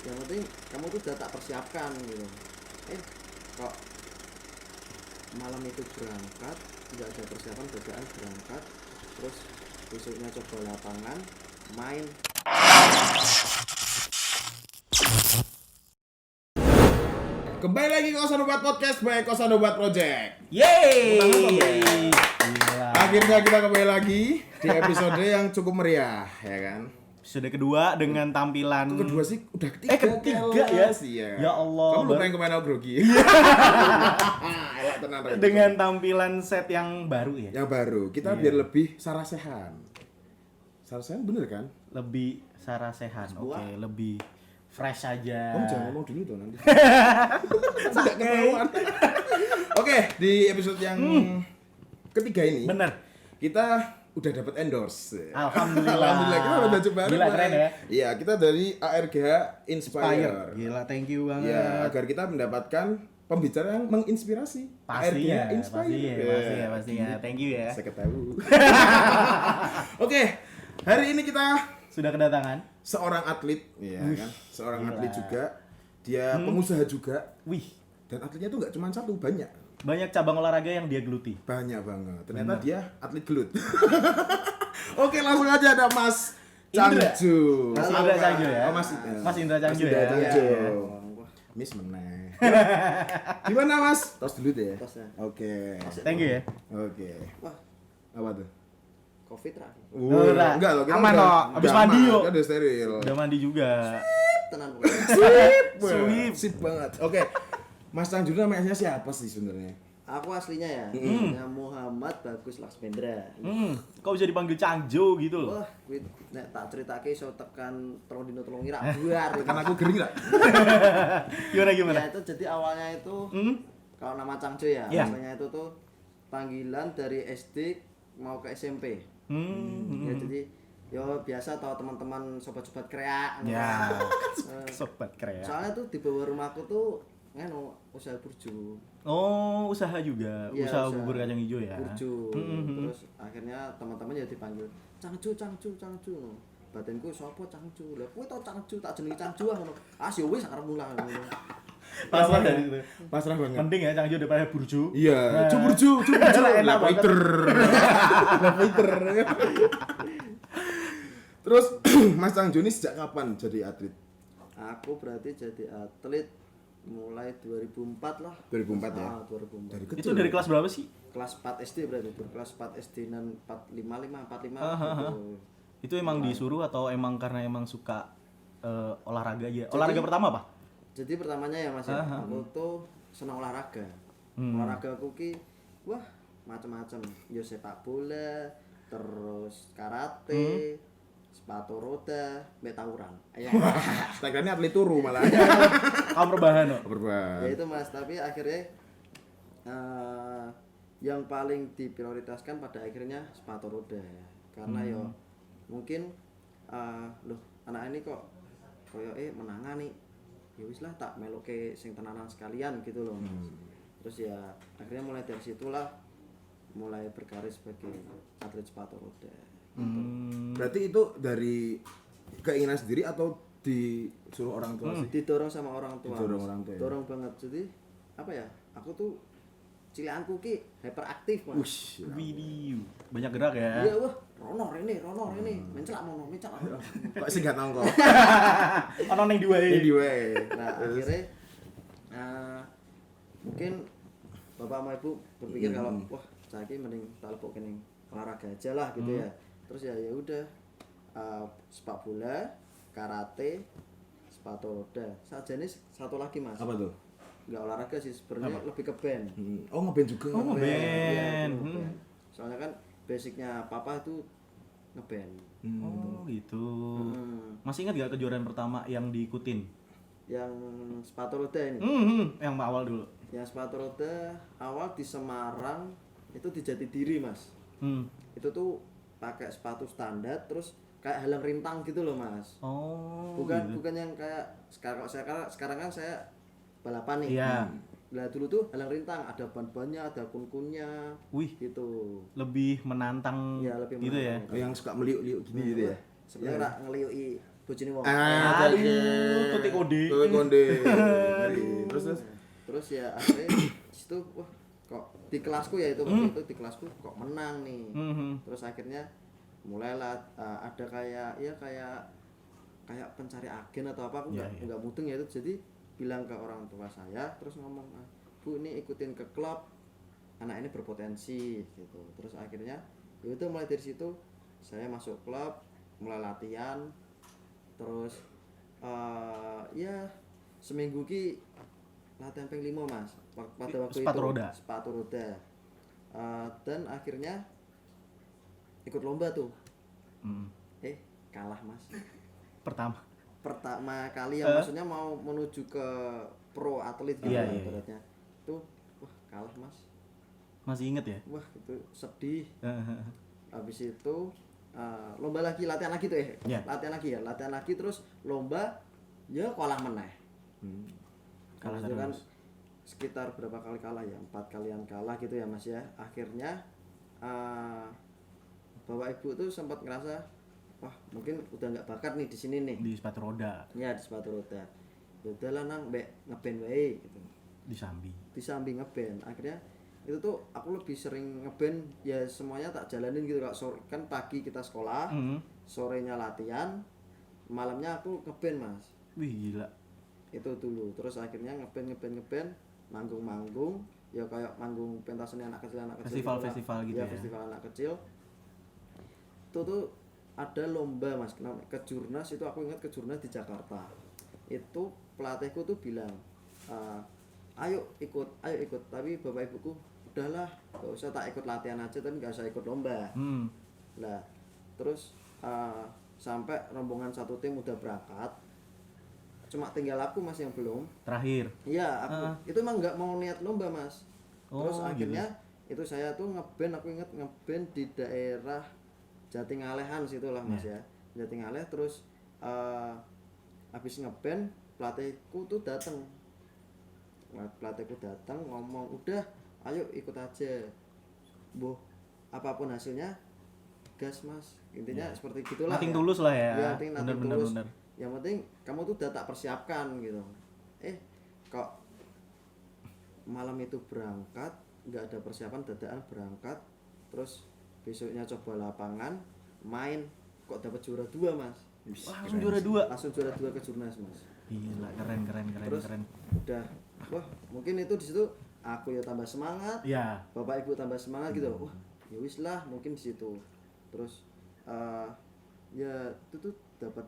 yang penting kamu tuh udah tak persiapkan gitu. Kok malam itu berangkat nggak ada persiapan, dadaan berangkat, terus besoknya coba lapangan main. Kembali lagi ke Kosan Obat Podcast by Kosan Obat Project. Yeay! Gila. Akhirnya kita kembali lagi di episode yang cukup meriah, ya kan? Episode kedua dengan tampilan Kedua sih, udah ketiga. ketiga ya? Iya. Ya Allah. Kamu lupa yang kemarin aku grogi. Elak tenan, Ren. Dengan tampilan set yang baru ya? Yang baru, kita biar lebih sarasehan. Sarasehan bener kan? Lebih sarasehan, oke, lebih fresh aja. Kamu jangan ngomong dulu tuh nanti. Tidak ketahuan. Oke, di episode yang ketiga ini Bener. kita udah dapat endorse. Alhamdulillah. Alhamdulillah, kita udah baju baru. Gila, keren ya? Iya, kita dari ARGH Inspire. Gila, thank you banget. Ya, agar kita mendapatkan pembicara yang menginspirasi. Pasti ARGH ya, Inspire. pasti ya. Thank you ya. Saya ketahui. Oke, hari ini kita Sudah kedatangan. seorang atlet, ya kan? Seorang Gila. atlet juga. Dia pengusaha juga. Wih, Dan atletnya tuh nggak cuma satu, banyak. banyak cabang olahraga yang dia geluti. Banyak banget. Ternyata dia atlet gelut. Oke, langsung aja ada Mas Indra. Cangju. Mas Halo, Indra Pak. Cangju ya? Oh, Mas Indra Cangju Indra ya? Cangju. Iya. Miss meneh. Gimana, Mas? Tos dulu deh. Tos ya. Oke. Thank you ya. Oke. Wah, Apa tuh? covid terakhir Udah. Enggak loh, kita Aman, udah, loh. Abis udah mandi, aman, yuk. kita udah steril. Udah mandi juga. tenan pokoknya. Sip. Sip banget. Oke. Mas Cangju namanya siapa sih sebenarnya? Aku aslinya ya namanya Muhammad Bagus Laksmendra. Kok bisa dipanggil Cangjo gitu loh? Wah, kuwi nek tak critake iso tekan telung dino telung ira buar. Kan aku gering lah. Gimana? Ya itu jadi awalnya itu kalau nama Cangjo ya, Iya. namanya itu tuh panggilan dari SD mau ke SMP. Ya jadi yo biasa tau teman-teman sobat-sobat kreak. Ya, Eh, sobat keren. soalnya tuh di bawah rumahku tuh usaha burju. Oh, usaha juga, Iya, usaha bubur kacang hijau ya. Burju. Terus akhirnya teman-teman ya dipanggil Cangju. Batinku sapa Cangju? Lah kowe tau Cangju, tak jenengi Cangju ngono. Ah ya wis arep mulai ngono. Pasrah dari situ. Pasrah banget. Mending ya Cangjo daripada burju. Iya, Nah. cuburju. Enak Lah banget. fighter. Lah fighter. Terus Mas Cangju ini sejak kapan jadi atlet? Aku berarti jadi atlet mulai 2004 lah. 2004 ya? Ah, 2004. Dari Itu kecil. dari kelas berapa sih? Kelas 4 SD berarti, kelas 4 SD dan 45 gitu. Itu emang disuruh atau emang karena emang suka olahraga aja? Olahraga pertama apa? Jadi pertamanya ya Mas ya, aku tuh senang olahraga. Olahraga aku ki wah macam-macam. Yo sepak bola, terus karate, sepatu roda, mbek tawuran. Ya. Tagline atlet turu malah. Kamu rebahan no? Berban. Ya itu Mas, tapi akhirnya yang paling diprioritaskan pada akhirnya sepatu roda ya. Karena yo mungkin loh anak ini kok koyo menangan nih. Ya wis lah tak meloke sing tenanan sekalian gitu loh. Terus ya akhirnya mulai dari situlah mulai berkarir sebagai atlet sepatu roda. Berarti itu dari keinginan sendiri atau disuruh orang tua sih? Didorong sama orang tua. Didorong Mas. orang tua ya? Dorong banget. Jadi apa ya? Aku tuh cilianku ki hyperaktif Mas. Ush. Video. Banyak gerak ya. Iya wah, rono rene, mencelak mono. Kok sih gak nongko? Ono ning dua Ini ini. di wae. Nah akhirnya mungkin bapak sama ibu berpikir kalau wah saya mending tak lepok kening olahraga aja lah gitu ya. Terus ya udah sepak bola, karate, sepatu roda. Sajane satu lagi Mas. Apa tuh? Enggak olahraga sih sebenarnya lebih ke band. Oh, ngeband juga. Oh, ngeband. Iya, itu ngeband. Soalnya kan basicnya papa itu ngeband. Oh gitu. Masih ingat gak kejuaraan pertama yang diikutin? Yang sepatu roda ini. Yang awal dulu. Yang sepatu roda awal di Semarang itu di Jatidiri Mas. Itu tuh pakai sepatu standar terus kayak halang rintang gitu loh Mas. Oh. Bukan gitu. bukan yang kayak sekarang kan saya balapan nih. Iya. Lah dulu tuh halang rintang ada ban-bannya, ada kun-kunnya. Wih, Gitu. lebih menantang Iya, lebih gitu menantang. ya. Oh, yang suka meliuk-liuk gini gitu ya? Sebenarnya nggak ngeliui bojone wong. Ah, oke. tutik kode. Tutik kode. Ngeri. Terus Terus ya akhirnya di situ wah kok di kelasku ya itu waktu itu di kelasku kok menang nih. Terus akhirnya mulailah ada kayak pencari agen atau apa, aku nggak mudeng ya itu. Jadi bilang ke orang tua saya, terus ngomong, Bu ini ikutin ke klub, anak ini berpotensi gitu. Terus akhirnya ya itu mulai dari situ saya masuk klub, mulai latihan. Terus ya seminggu ki latihan ping 5 mas pada waktu sepatu roda dan akhirnya ikut lomba tuh. Kalah mas pertama kali ya, maksudnya mau menuju ke pro atlet gitu ibaratnya tuh, wah kalah mas. Masih inget ya? Wah itu sedih. Habis itu lomba lagi, latihan lagi tuh latihan lagi terus lomba ya kalah meneh. Kalah itu kan sekitar berapa kali kalah ya, 4 kalian kalah gitu ya mas ya. Akhirnya bapak ibu tuh sempat ngerasa wah mungkin udah nggak bakat nih di sini nih di sepatu roda. Ya di sepatu roda. Ya udahlah nang ngeband wae gitu. Disambi ngeband. Akhirnya itu tuh aku lebih sering ngeband ya, semuanya tak jalanin gitu kak. Sore kan pagi kita sekolah, sorenya latihan, malamnya aku ngeband mas. Wih gila. Itu dulu. Terus akhirnya ngeband, manggung ya kayak manggung pentas seni anak kecil festival gitu ya. Festival anak kecil. Itu tuh ada lomba mas, kejurnas itu aku ingat kejurnas di Jakarta. Itu pelatihku tuh bilang ayo ikut, tapi bapak ibuku udahlah gak usah, tak ikut latihan aja tapi gak usah ikut lomba. Nah terus sampai rombongan satu tim udah berangkat, cuma tinggal aku mas yang belum terakhir. Iya aku itu emang nggak mau niat lomba mas. Terus akhirnya itu saya tuh ngeband, aku inget ngeband di daerah Jatingalehan situlah mas ya, Jatingaleh. Terus habis ngeband pelatihku datang ngomong udah ayo ikut aja boh, apapun hasilnya gas mas, intinya seperti gitulah. Nothing tulus lah ya. Bener. Yang penting kamu tuh udah tak persiapkan gitu. Kok malam itu berangkat nggak ada persiapan, dadakan berangkat, terus besoknya coba lapangan main kok dapat juara 2 mas. Wah, langsung juara 2. Langsung juara 2 kejurnas mas. Gila, keren. Terus udah wah mungkin itu di situ aku ya tambah semangat, bapak ibu tambah semangat gitu. Wah ya wis lah mungkin di situ. Terus ya itu tuh dapat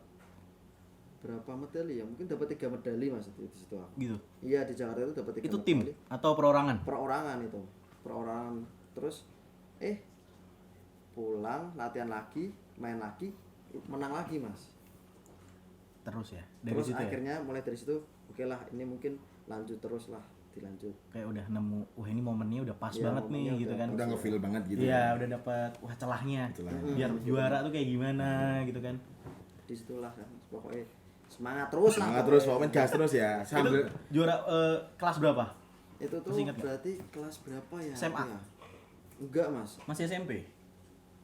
berapa medali ya, mungkin dapat 3 medali mas di situ aku. Gitu. Iya di Jakarta itu dapat 3 medali. Itu tim atau perorangan? Perorangan. Terus pulang latihan lagi, main lagi, menang lagi mas. Terus ya dari terus situ akhirnya ya? Mulai dari situ oke lah ini mungkin lanjut terus lah, dilanjut kayak udah nemu wah ini momennya udah pas banget nih gitu kan, udah ngefeel banget gitu ya udah dapat wah celahnya biar juara tuh kayak gimana gitu kan. Disitulah kan pokoknya semangat terus pokoknya gas terus ya. Sambil juara kelas berapa itu tuh? Berarti kelas berapa ya? SMA ya? Enggak mas, masih SMP.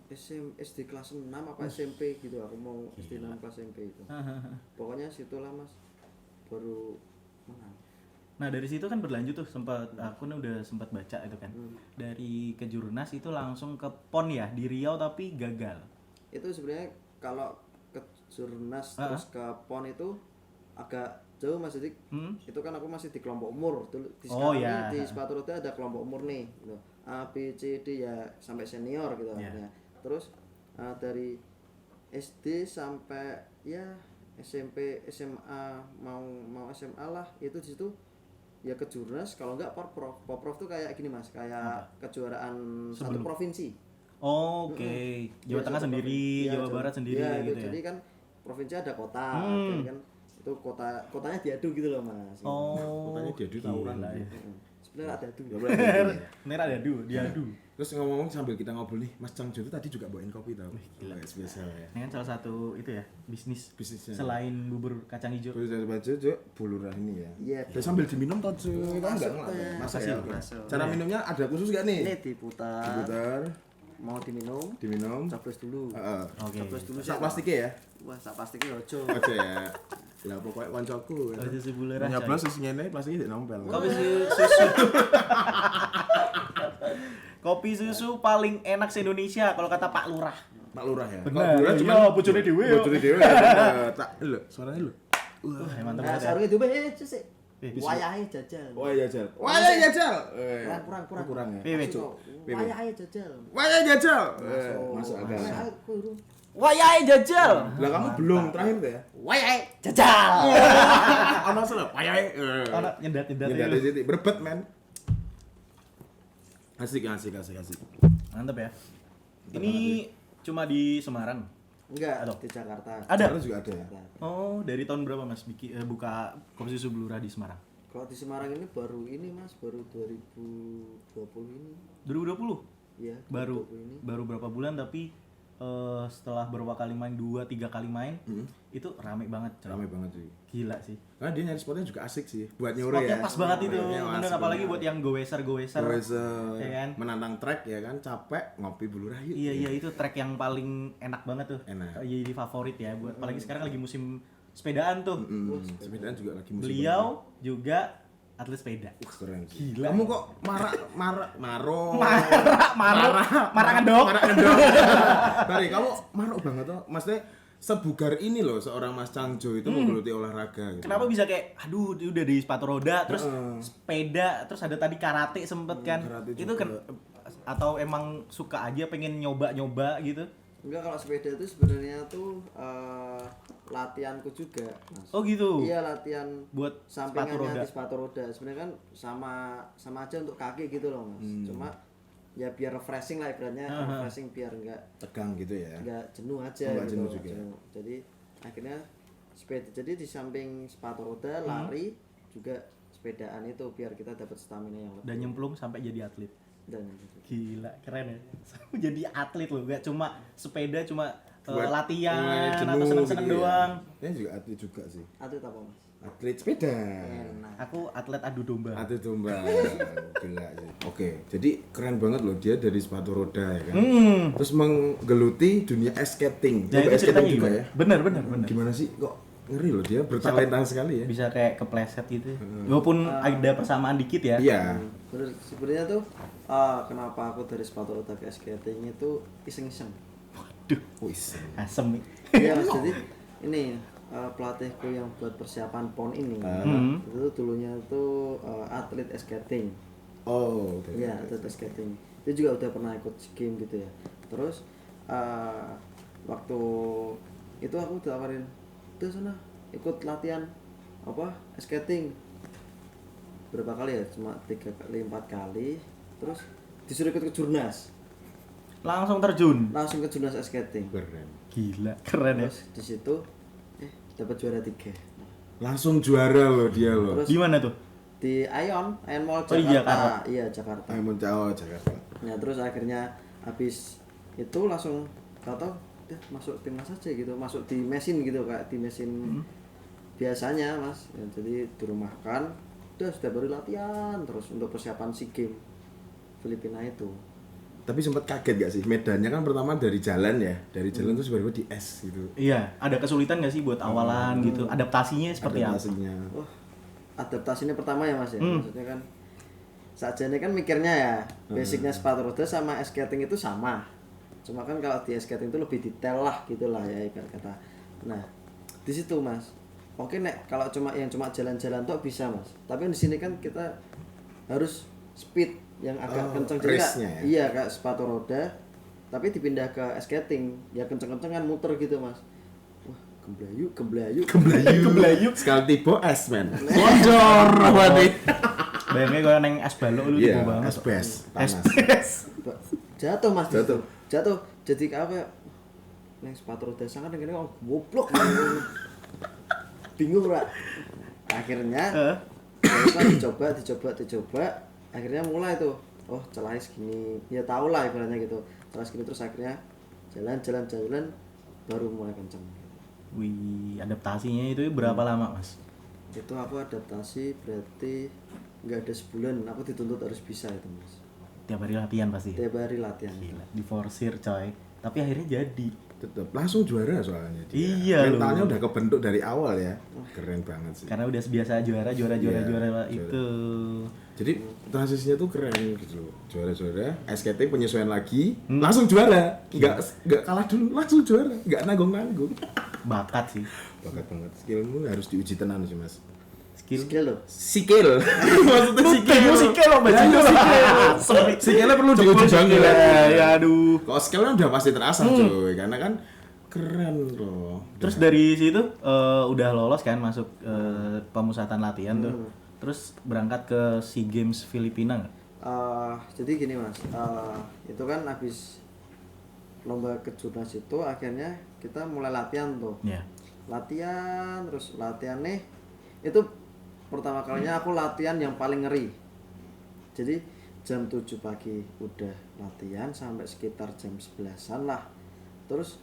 SD kelas 6 apa SMP gitu, aku mau SD 6 kelas SMP itu. Pokoknya situlah mas baru menang. Nah dari situ kan berlanjut tuh, sempat aku udah sempat baca itu kan. Dari kejurnas itu langsung ke PON ya di Riau tapi gagal. Itu sebenarnya kalau kejurnas terus ke PON itu agak jauh mas. Jadi itu kan aku masih di kelompok umur dulu. Di sepatu roda ada kelompok umur nih gitu. A, B, C, D ya sampai senior gitu akhirnya. Terus dari SD sampai ya SMP, SMA, mau SMA lah, itu di situ ya kejurnas, kalau enggak Poprov tuh kayak gini mas, kayak kejuaraan satu provinsi. Oke. Jawa Tengah sendiri, Jawa Barat sendiri gitu ya. Jadi kan provinsi ada kota, kan itu kotanya diadu gitu loh mas. Kotanya diadu tawuran lah ya. Sebenarnya ada adu. Sebenarnya ada diadu. Terus ngomong sambil kita ngobrol nih, Mas Cangjo itu tadi juga bawain kopi tau. Gila, spesial ya. Ini kan salah satu itu ya, bisnisnya. Bisnisnya. Selain bubur kacang hijau. Bubur kacang hijau, bulurah ini ya. Iya. Dan sambil diminum tau cuy, kan enggak masak ya. Cara minumnya ada khusus gak nih? Ini diputar. mau diminum coblos dulu. Heeh. Oke. Coblos dulu Sak plastiknya ya. Wah, sak plastiknya ojo. Aja ya. Lah pokoknya koncoku. Kalau susu buleran. Nyoblos terus ngene plastiknya nempel. Kopi susu. Kopi susu paling enak se-Indonesia kalau kata Pak Lurah. Pak Lurah ya. Bener. Pak Lurah cuma Iya, bojone dhewe yo. Bojone dhewe. bener. Tak lho, suaranya lho. Wah, mantap Nah, banget. Ya. sarungnya diubah sik. Bisa. Wayahe jajal. Wah ya jajal. Wah ya jajal. Kurang. Kurang ya. Piye, Cuk? Wayahe jajal. Wah ya jajal. Masuk akal. Wayahe kudu. Wayahe jajal. Lah kamu belum terakhir tuh ya? Wayahe jajal. Ono salah. Wah ya. Ana nyendat-nyendat. Tidak itu. ada jadi berbet men. Asik. Mantap ya. Ini cuma di Semarang. Enggak, Aduh. di Jakarta. Ada. Sekarang juga ada ya. Oh, dari tahun berapa Mas buka kopi susu Blura di Semarang? Kalau di Semarang ini baru ini Mas, baru 2020 ini. 2020? Iya, Baru 2020 ini. baru berapa bulan tapi setelah beberapa kali main 2-3 kali main itu rame banget. Coy. Ramai banget sih. Gila sih. Karena dia nyari spotnya juga asik sih. Buat nyore Spotnya ya. pas banget itu. Spotnya Bener asik apalagi banget. buat yang goweser. Terus ya kan? menantang track ya kan, capek ngopi bulu rayu. Iya itu track yang paling enak banget tuh. Enak. Jadi favorit ya buat apalagi sekarang lagi musim sepedaan tuh. Sepedaan juga lagi musim. Beliau juga atlet sepeda. keren sih. Gila. Kamu kok marah Marah kan dok. Tari, kamu marah banget tuh. Maksudnya sebugar ini loh seorang Mas Changjo itu menggeluti olahraga gitu. Kenapa bisa kayak aduh dia udah di sepatu roda terus sepeda terus ada tadi karate sempet kan. karate Itu kan atau emang suka aja pengen nyoba gitu. Enggak, kalau sepeda itu sebenarnya tuh latihanku juga, Mas. Oh gitu. Iya, latihan Buat sepatu roda. sampingannya di sepatu roda. Sebenarnya kan sama aja untuk kaki gitu loh, Mas. Cuma ya biar refreshing lah ibaratnya, refreshing biar enggak tegang gitu ya. jenuh aja Oh, nggak gitu. jenuh juga. Jadi akhirnya sepeda. Jadi di samping sepatu roda, lari juga sepedaan itu biar kita dapat stamina yang lebih. Dan nyemplung sampai jadi atlet. Dan Gila, keren ya. Jadi atlet loh, gak cuma sepeda cuma Buat latihan jenuh atau seneng-seneng gitu ya. doang. Ini juga atlet juga sih. atlet apa, Mas? Atlet sepeda. Enak. Aku atlet adu domba. Atlet domba. Gila sih. Oke, jadi keren banget loh dia dari sepatu roda ya kan. Terus menggeluti dunia ice skating. Ya Coba itu ice ceritanya skating juga gimana? ya. Bener. Gimana sih kok ngeri loh dia bertalenta sekali ya. Bisa kayak kepleset gitu. Walaupun ada persamaan dikit ya. Iya. Bener, sebenarnya tuh kenapa aku dari sepatu roda ke skating itu iseng-iseng. Duh, Wis. asem nih. Iya, Mas. Jadi ini pelatihku yang buat persiapan PON ini itu dulunya tuh atlet skating. Oh, oke. Iya, atlet skating. Dia juga udah pernah ikut SEA Games gitu ya. Terus waktu itu aku ditawarin, "Tuh sana ikut latihan apa? Skating." Berapa kali ya? Cuma 3 kali 4 kali. Terus disuruh ikut ke Jurnas. Langsung terjun. Langsung ke Jurnas skating. Keren. Gila, keren ya. Terus di situ dapat juara 3. Langsung juara loh dia loh. Terus Gimana tuh? di Ion Mall Oh, di Jakarta. Jakarta. Iya, Jakarta. Ayo Jakarta. Nah, terus akhirnya habis itu langsung tahu masuk timnas aja gitu, masuk di mesin gitu, kayak di mesin biasanya, Mas. Ya, jadi dirumahkan, udah sudah baru latihan terus untuk persiapan SEA Games Filipina itu. Tapi sempat kaget gak sih? Medannya kan pertama dari jalan ya. Dari jalan terus baru di es gitu. Iya, ada kesulitan nggak sih buat awalan gitu? Adaptasinya seperti apa? Adaptasinya. Wah, adaptasinya pertama ya, Mas ya. Maksudnya kan sajane kan mikirnya ya, basicnya sepatu roda sama ice skating itu sama. Cuma kan kalau di ice skating itu lebih detail lah gitu lah ya ibarat kata. Nah, di situ, Mas. Oke, nek kalau cuma jalan-jalan tuh bisa, Mas. Tapi di sini kan kita harus speed yang agak kenceng juga. race-nya ya? Iya, kayak sepatu roda tapi dipindah ke ice skating. Ya kenceng-kenceng kan muter gitu, Mas. Wah, Kemblayu. Sekali tiba es men. Bocor apa nih? Bayangnya kalau neng es balok lu Iya, tiba banget. es bes. Es Panas. bes. Jatuh, Mas. di Jatuh. situ. Jatuh. Jadi apa ya? Neng sepatu roda sangat dengan orang goblok. Bingung, Pak. Akhirnya dicoba. Akhirnya mulai tuh. Oh, celahnya segini. Ya tau lah ibaratnya gitu. Celah segini terus akhirnya jalan baru mulai kenceng. Wih, adaptasinya itu berapa lama, Mas? Itu aku adaptasi berarti nggak ada sebulan. Aku dituntut harus bisa itu, Mas. Tiap hari latihan pasti. tiap hari latihan. Gila, diforsir coy. Tapi akhirnya jadi. Tetap langsung juara soalnya dia. Iya loh. Mentalnya udah kebentuk dari awal ya. Keren banget sih. Karena udah biasa juara Iya, itu. Jadi transisinya tuh keren gitu loh. Juara-juara, SKT penyesuaian lagi, langsung juara. Enggak kalah dulu, langsung juara. Enggak nanggung-nanggung. Bakat sih. Bakat banget. Skillmu harus diuji tenan sih, Mas. Skill loh. Sikil. Maksudnya sikil. Sikil loh, bajingan. Sikilnya perlu diuji banget. Ya aduh. Kalau skillnya udah pasti terasa cuy, karena kan keren loh. Terus dari situ udah lolos kan masuk pemusatan latihan tuh. Terus berangkat ke SEA Games Filipina nggak? Jadi gini mas, itu kan habis lomba kejurnas itu akhirnya kita mulai latihan tuh. Iya. Latihan terus latihan nih itu pertama kalinya aku latihan yang paling ngeri. Jadi jam 7 pagi udah latihan sampai sekitar jam 11-an lah. Terus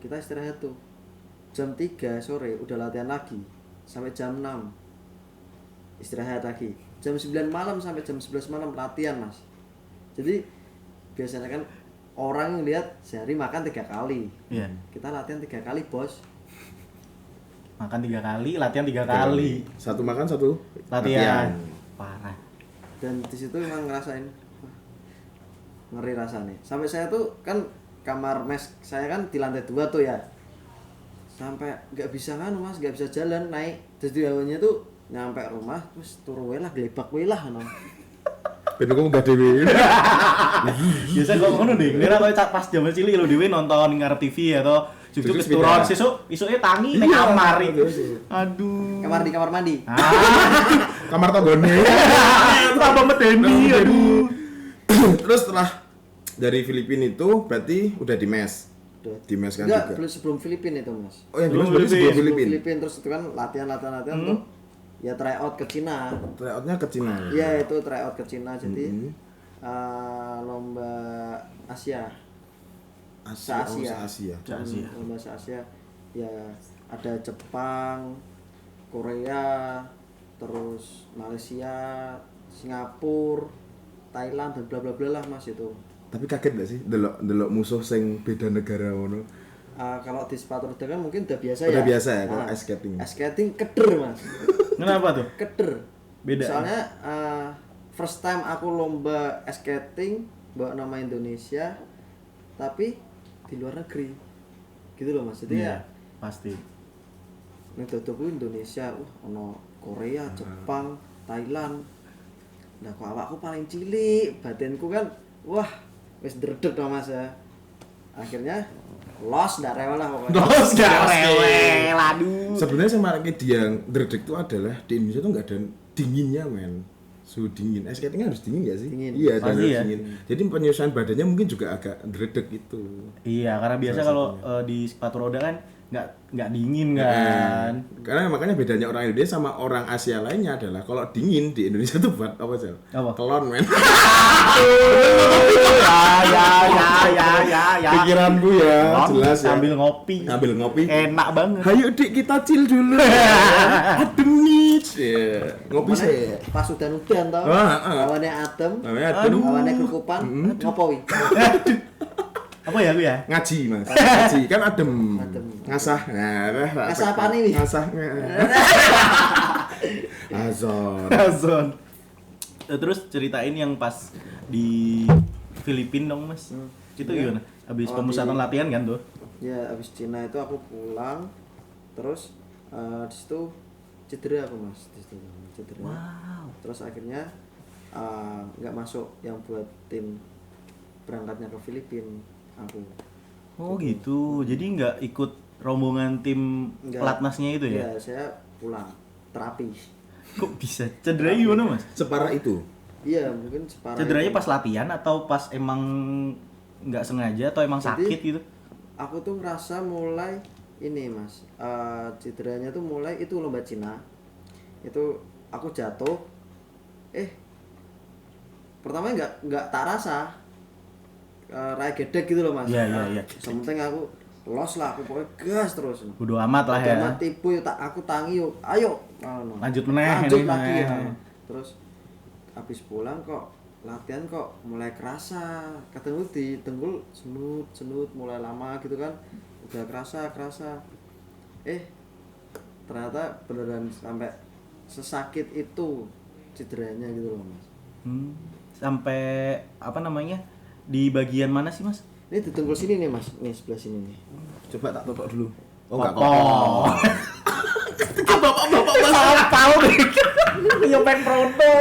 kita istirahat tuh. Jam 3 sore udah latihan lagi sampai jam 6. Istirahat lagi. Jam 9 malam sampai jam 11 malam latihan, Mas. Jadi biasanya kan orang yang lihat sehari makan 3 kali. Iya. Kita latihan 3 kali, Bos. Makan 3 kali, latihan 3 kali. Satu makan, satu Latihan. Parah. Dan di situ emang ngerasain wah, ngeri rasanya. Sampai saya tuh kan kamar mes saya kan di lantai 2 tuh ya. Sampai nggak bisa kan Mas, nggak bisa jalan naik. Jadi awalnya tuh nyampe rumah terus turu wae lah gelebak wae lah no. Ben aku enggak dhewe. Biasa kok ngono deh. Kira koyo pas jaman cilik lho dhewe nonton ngarep TV atau jujuk Jujuk keturun sepeda. sesuk isuke tangi ning Iya, kamar itu. iya. Aduh. Kamar di kamar mandi. Kamar tanggone. Tambah medeni aduh. Terus setelah dari Filipina itu berarti udah di mes. Udah. Di mes kan Enggak, juga. belum sebelum Filipina itu Mas. Oh, yang di mes Belum berarti sebelum Filipina. Filipina. Filipina terus itu kan latihan tuh ya tryout ke Cina. Tryoutnya ke Cina. Iya itu tryout ke Cina jadi Mhm. lomba Asia. Asia. Se-Asia. Asia. Se-Asia. Lomba se-Asia ya ada Jepang, Korea, terus Malaysia, Singapura, Thailand dan bla bla bla lah Mas itu. Tapi kaget gak sih delok musuh sing beda negara ngono? Kalau di sepatu roda kan mungkin udah biasa ya. Udah biasa ya, kalau ice skating. Ice skating keder Mas. Kenapa tuh? Keder. Beda. Soalnya first time aku lomba ice skating bawa nama Indonesia tapi di luar negeri. Gitu loh Mas. Jadi ya pasti. ning dodoku Indonesia, ono Korea, Jepang, Thailand. Nah, kok awakku paling cilik, batinku kan wah, wis dredeg to Mas ya. Akhirnya los ndak rewel lah pokoknya. Terus gak rewel, aduh. Sebenarnya sama dia dredeg itu adalah di Indonesia tuh nggak ada dinginnya men. Suhu dingin. Ice skating harus dingin gak sih? Dingin. Iya, dan Pasti harus ya. dingin. Jadi penyesuaian badannya mungkin juga agak dredeg itu. Iya, karena biasa kalau di sepatu roda kan nggak dingin kan. Karena makanya bedanya orang Indonesia sama orang Asia lainnya adalah kalau dingin di Indonesia tuh buat apa sih? Apa? Kelon men. Ya. Pikiranku ya, jelas ya. Sambil ngopi. Sambil ngopi. Enak banget. Hayu dik kita chill dulu. Adem nih. Iya. Ngopi sih. Pas udan-udan toh. Awane adem. Adem. Awane kekupan. Ngopo wi? Apa ya aku ya? Ngaji mas. Ngaji kan adem. Adem. Ngasah. Nah, Ngasah apaan ini? Ngasah. Azon. Azon. Terus ceritain yang pas di Filipina dong mas. Itu Iya. gimana? Habis Oh, pemusatan di- latihan kan tuh? Ya habis Cina itu aku pulang terus di situ cedera aku Mas di situ cedera. Wow. Terus akhirnya nggak masuk yang buat tim berangkatnya ke Filipina aku. Oh gitu. Jadi nggak ikut rombongan tim Nggak. pelatnasnya itu ya? Iya, saya pulang terapi. Kok bisa? Cederanya gimana mas? Separah itu. Iya, mungkin separah. Cederanya itu. pas latihan atau pas emang nggak sengaja atau emang Jadi, sakit gitu? Aku tuh ngerasa mulai ini Mas, cederanya tuh mulai itu lomba Cina. Itu aku jatuh. Pertama nggak tak rasa. Rai gedek gitu loh Mas. Iya. Sementing aku los lah, aku pokoknya gas terus. Bodo amat lah ya. Udah mati bu, aku tangi yuk, ayo. Lanjut meneh, Lanjut ini lagi meneh. ya. Terus habis pulang kok latihan kok mulai kerasa, ketemu di dengkul senut mulai lama gitu kan, udah kerasa ternyata beneran sampai sesakit itu cederanya gitu loh mas. Sampai apa namanya, di bagian mana sih mas? Ini di dengkul sini nih mas, nih sebelah sini nih. Coba tak tokok dulu. Oh enggak Oh. Bapak-bapak mas. Apa Yo pengen pronto.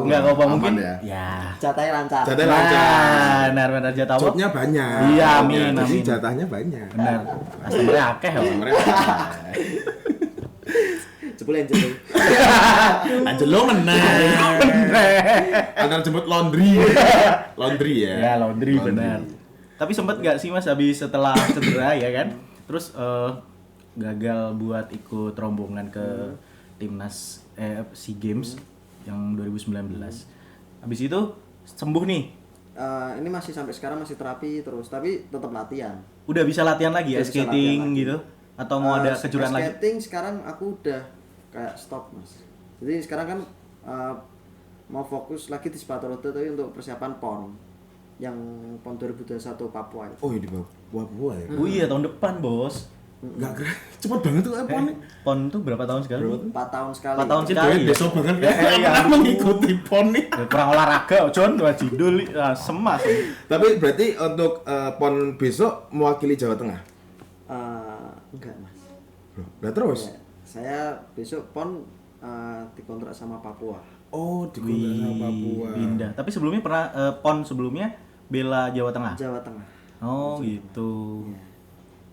Enggak apa Aman mungkin. ya. Ya. Jatahnya lancar. Jatahnya lancar. Benar jatah apa? Jobnya banyak. Iya, amin, Jadi amin. jatahnya banyak. Benar. Customer akeh ya. Jebule. Anjelo meneh. Antar jemput laundry. Laundry ya. Ya, laundry benar. Tapi sempet gak sih mas habis setelah cedera ya kan? Terus gagal buat ikut rombongan ke timnas SEA Games yang 2019. Habis itu sembuh nih. Ini masih sampai sekarang masih terapi terus, tapi tetap latihan. Udah bisa latihan lagi ya, Udah bisa skating latihan lagi. gitu? Atau mau ada kejuaraan lagi? Skating sekarang aku udah kayak stop mas. Jadi sekarang kan mau fokus lagi di sepatu roda tapi untuk persiapan PON yang PON 2021 Papua itu. Oh, di Papua ya. Oh iya tahun depan bos. Enggak keren. Cepet banget tuh apa nih? PON tuh berapa tahun sekali? 4 tahun sekali. 4 tahun Itu sekali. ya Ya? deso banget kan. Iya. Pernah mengikuti PON nih. Ya, kurang olahraga, John, dua judul semas. Tapi berarti untuk PON besok mewakili Jawa Tengah. Enggak mas. Lah terus. Ya, saya besok PON dikontrak sama Papua. Oh, di sama Papua. Pindah. Tapi sebelumnya pernah PON sebelumnya bela Jawa Tengah. Jawa Tengah. Oh gitu. Ya.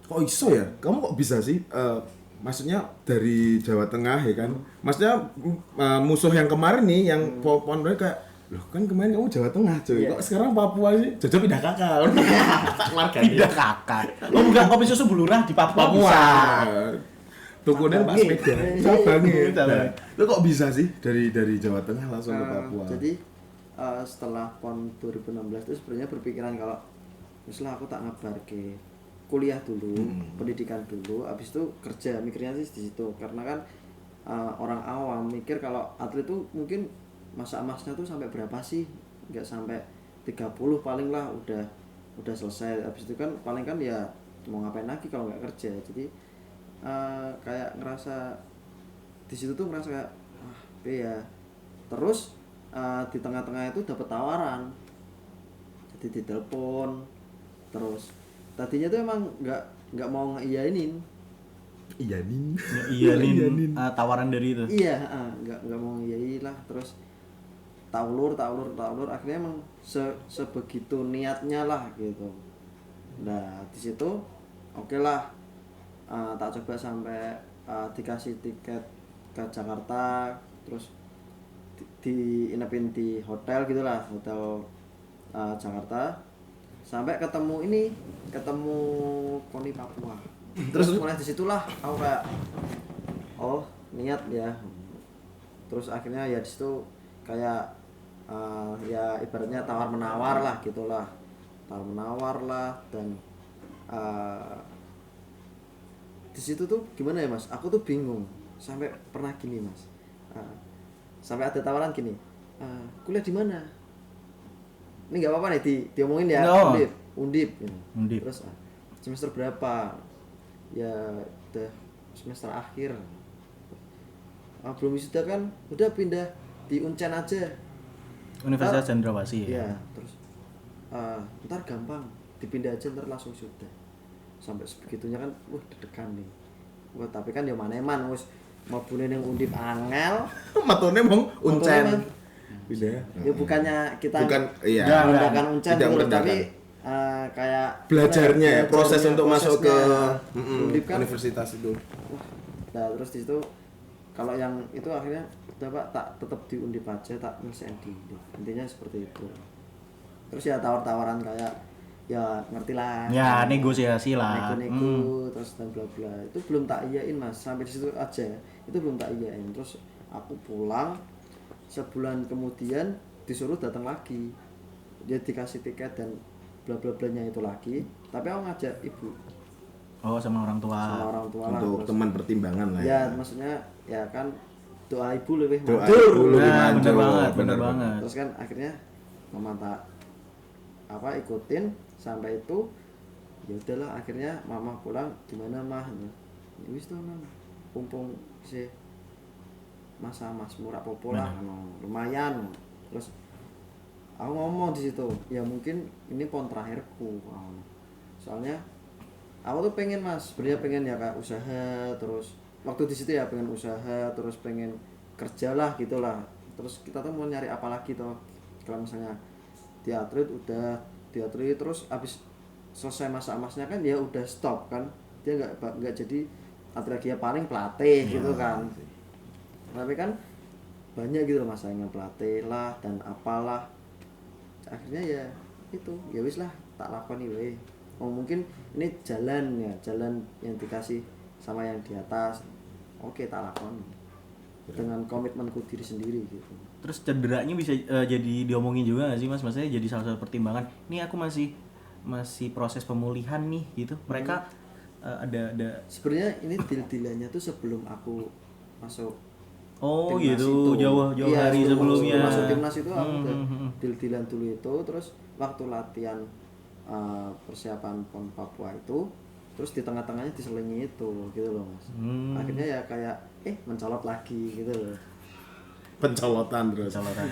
Kok iso ya? Kamu kok bisa sih? Maksudnya dari Jawa Tengah ya kan? Maksudnya musuh yang kemarin nih yang PON mereka loh kan kemarin kamu Jawa Tengah cuy. Iya. Kok sekarang Papua sih? Jojo pindah kakak. Tak keluarga. Pindah kakak. Oh bukan kopi susu Bulurah di Papua. Papua. Bisa. Tukunya Pak Cabangnya. Sepeda. Cabangnya. Cabang. Nah, lu kok bisa sih dari Jawa Tengah langsung ke Papua? Jadi setelah PON 2016 itu sebenarnya berpikiran kalau misalnya aku tak ngabar ke kuliah dulu, pendidikan dulu, habis itu kerja, mikirnya sih di situ. Karena kan orang awam mikir kalau atlet itu mungkin masa emasnya tuh sampai berapa sih? Nggak sampai 30 paling lah udah selesai. Habis itu kan paling kan ya mau ngapain lagi kalau nggak kerja. Jadi kayak ngerasa di situ tuh ngerasa kayak ya. Terus di tengah-tengah itu dapat tawaran. Jadi ditelepon terus tadinya tuh emang nggak mau ngeiyainin. Iya nih. Iya nih tawaran dari itu. Iya, nggak mau ngeiyain lah. Terus taulur akhirnya emang sebegitu niatnya lah gitu. Nah di situ oke lah, tak coba sampai dikasih tiket ke Jakarta, terus diinepin di hotel gitulah, hotel Jakarta. Sampai ketemu KONI Papua. Terus mulai disitulah aku kayak niat ya. Terus akhirnya ya disitu kayak ya ibaratnya tawar menawar lah gitulah, dan di situ tuh gimana ya mas? Aku tuh bingung sampai pernah gini mas. Sampai ada tawaran gini, kuliah di mana? Ini nggak apa-apa nih diomongin ya. No. Undip gitu. Undip. Terus semester berapa? Ya udah semester akhir. Belum wisuda kan, udah pindah di Uncen aja. Universitas Cendrawasih ya. Ya, terus ntar gampang dipindah aja ntar langsung sudah. Sampai sebegitunya kan, deg-degan nih. Wah, tapi kan ya maneman wis mabune ning Undip angel. Matone mong Uncen. Matone, Bisa ya? Ya bukannya kita Iya. merendahkan Uncen Tidak dulu, merendahkan. tapi kayak Belajarnya ya, proses belajarnya, untuk masuk ke prosesnya. Undip kan. universitas itu. Nah, terus di situ kalau yang itu akhirnya udah Pak tak tetap di Undip aja, tak ngisiin di Undip. Intinya seperti itu. Terus ya tawar-tawaran kayak ya ngerti lah. Ya negosiasi lah. Nego-nego terus dan bla bla. Itu belum tak iyain Mas, sampai di situ aja. Itu belum tak iyain. Terus aku pulang sebulan kemudian disuruh datang lagi. Dia dikasih tiket dan bla bla blanya itu lagi, tapi aku ngajak ibu. Oh sama orang tua. Sama orang tua lah. Untuk Terus, teman pertimbangan lah ya maksudnya ya kan doa ibu lebih Doa manjur. ibu lebih Nah, manjur. bener banget. Terus kan akhirnya mama tak ikutin sampai itu. Ya udahlah, akhirnya mama pulang, gimana mah, ya wis tuh nang pumpung sih masa mas murah popo lah, lumayan. Terus aku ngomong di situ, ya mungkin ini pon terakhirku, soalnya aku tuh pengen mas, sebenarnya pengen ya kayak usaha, terus waktu di situ ya pengen usaha, terus pengen kerja lah gitulah. Terus kita tuh mau nyari apa lagi tuh, kalau misalnya teatrit udah teatrit, terus abis selesai masa emasnya kan ya udah stop kan, dia nggak jadi atlet lagi, ya paling pelatih gitu kan. Tapi kan banyak gitu loh masanya, pelatih lah dan apalah. Akhirnya ya itu, ya wis lah tak lakoni we. Oh mungkin ini jalan yang dikasih sama yang di atas, oke tak lakoni dengan komitmenku diri sendiri gitu. Terus cederanya bisa jadi diomongin juga nggak sih mas? Maksudnya jadi salah satu pertimbangan. Nih aku masih proses pemulihan nih gitu. Mereka ada. Sebenarnya ini deal-dealannya tuh sebelum aku masuk. Oh timnas gitu, itu. jauh Iya, hari sebelumnya. sebelum masuk timnas itu aku udah deal-dealan dulu itu. Terus waktu latihan persiapan PON Papua itu, terus di tengah-tengahnya diselingi itu gitu loh mas. Akhirnya ya kayak mencolot lagi gitu loh. Pencolotan terus. Pencolotan.